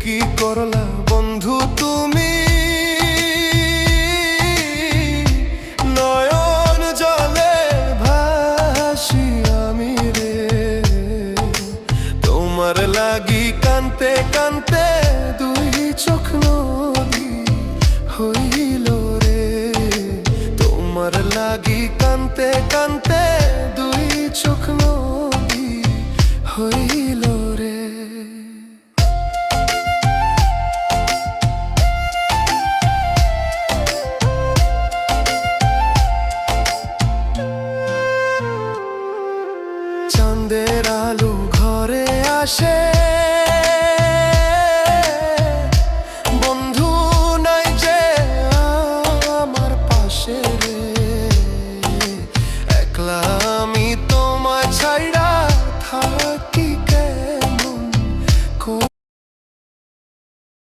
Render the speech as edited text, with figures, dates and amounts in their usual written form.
কি করলা বন্ধু তুমি, নয়ন জলে ভাসি আমি রে। তোমার লাগি কানতে কানতে দুই চোখ নদী হইল রে। তোমার লাগি কানতে কানতে দুই চোখ নদী হইল রে। চাঁদের আলো ঘরে আসে,